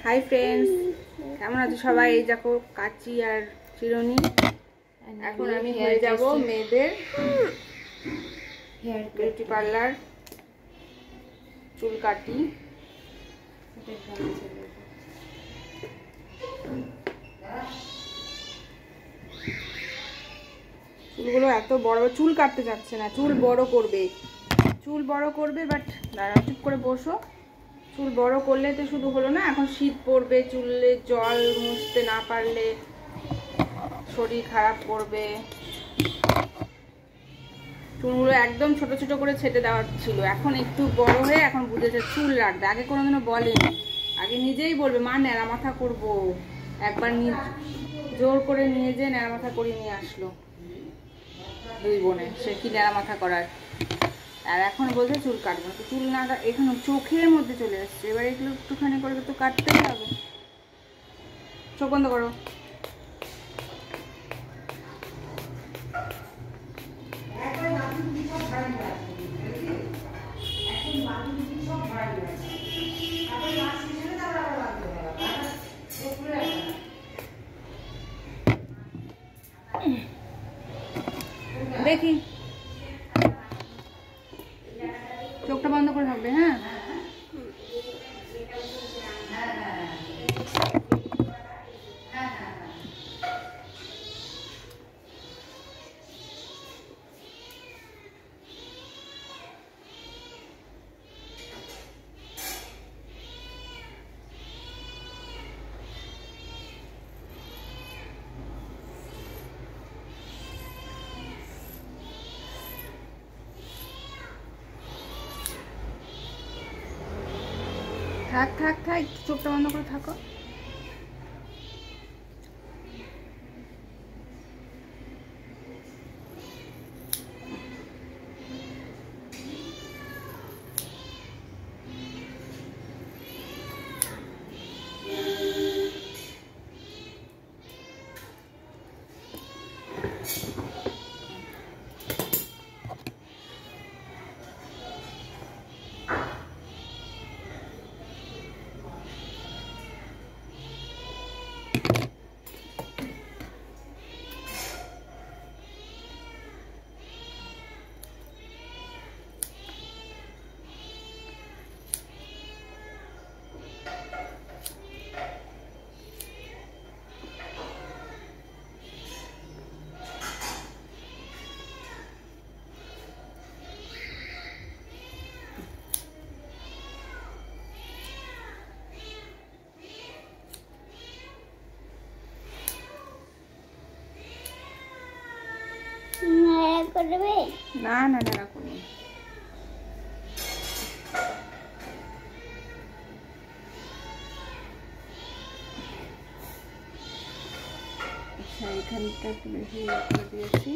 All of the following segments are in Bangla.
হাই ফ্রেন্ডস, কেমন আছো সবাই? এই দেখো কাচি আর চিরুনি। এখন আমি হয়ে যাব মেয়েদের বিউটি পার্লার, চুল কাটি। চুলগুলো এত বড়, চুল কাটতে যাচ্ছে না, চুল বড় করবে, চুল বড় করবে। বাট দাঁড়া, চুপ করে বসো। চুল বড় করলে তো শুধু হলো না, এখন শীত পড়বে, চুলে জল মুছতে না পারলে শরীর খারাপ করবে। চুলগুলো একদম ছোট ছোট করে ছেটে দেওয়ার ছিল, এখন একটু বড় হয়ে এখন বুঝেছে চুল রাখবে। আগে কোনোদিনও বলেনি, আগে নিজেই বলবে মা ন্যাড়া মাথা করবো। একবার জোর করে নিয়ে যেয়ে ন্যাড়া মাথা করিয়ে নিয়ে আসলো দুই বোনে, সে কি ন্যাড়া মাথা করার। আর এখন বলছে চুল কাটবো না, চুল না এখানে চোখের মধ্যে চলে আসছে। এবার এগুলো একটুখানি করে তো কাটতেই হবে। চোখ বন্ধ করো। দেখি চোখটা বন্ধ করে থাকবে। হ্যাঁ, থাক থাক থাক, চোখটা বন্ধ করে থাকো। না না না করবো। আচ্ছা, এখানটা একটু বেশি করে দিয়েছি।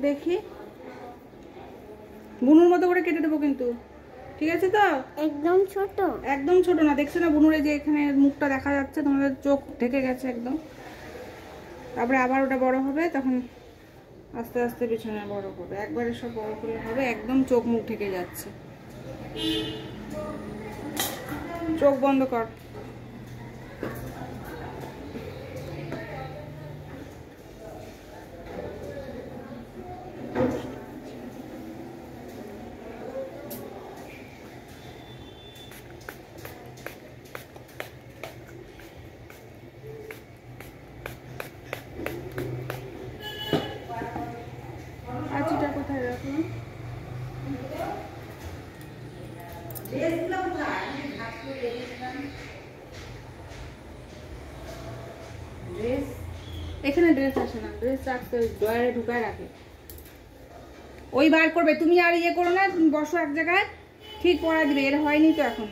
দেখি বুনুর মতো করে কেটে দেবো কিন্তু, ঠিক আছে তো? একদম ছোট, একদম ছোট না। দেখছো না বুনুরে যে এখানে মুখটা দেখা যাচ্ছে, তোমাদের চোখ ঢেকে গেছে একদম। তারপরে আবার ওটা বড় হবে, তখন আস্তে আস্তে পিছনে বড় করবে। একবারে সব বড় করলে হবে, একদম চোখ মুখ ঢেকে যাচ্ছে। চোখ বন্ধ কর। আচিটা কোথায় রাখলাম? এখানে ড্রেস আসে না, ড্রেস রাখতে ড্রয়ারে ঢুকায় রাখে। ওই বার করবে, তুমি আর ইয়ে করো না, তুমি বসো এক জায়গায়, ঠিক পড়া দিবে। এর হয়নি তো এখন।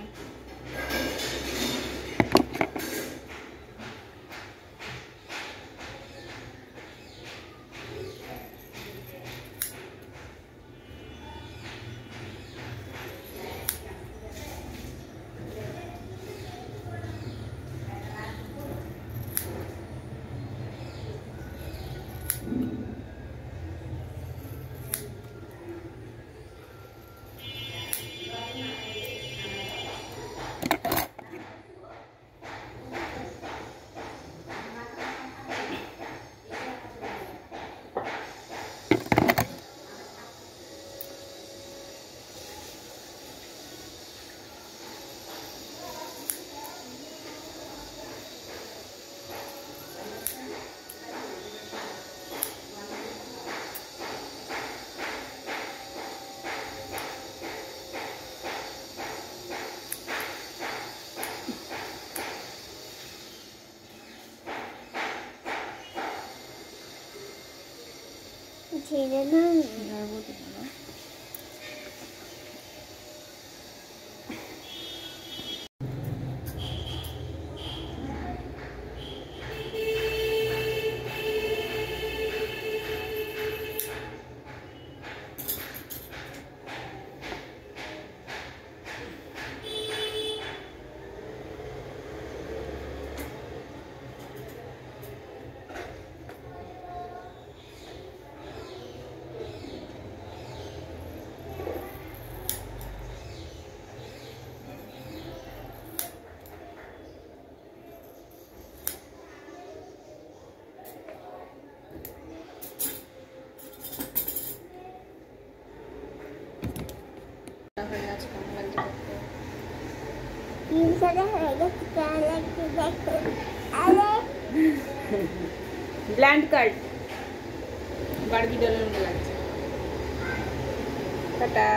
ছেড়ে না ব্ল্যান্ড কাট বারবি ডলের মতো লাগছে। টাটা।